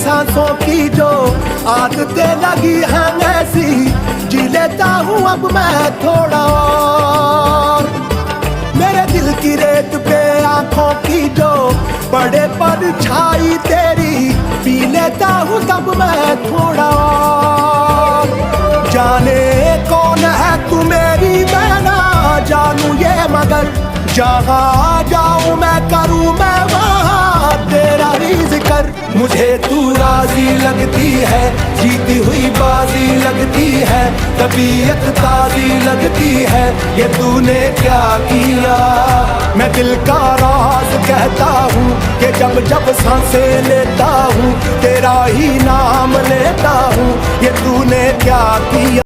सांसों की जो आदतें लगी हैं ऐसी, जी लेता हूँ अब मैं थोड़ा और। मेरे दिल की रेत पे आंखों की जो बड़े परछाई तेरी, पी लेता हूँ तब मैं थोड़ा और। जाने कौन है तू मेरी, मैं ना जानू ये, मगर जहाँ जाऊँ मैं करूँ मैं वहाँ तेरा ही जिक्र। मुझे तू राजी लगती है, जीती हुई बाजी लगती है, तबीयत ताजी लगती है, ये तूने क्या किया। मैं दिल का राज कहता हूँ कि जब जब सांसें लेता हूँ तेरा ही नाम लेता हूँ, ये तूने क्या किया।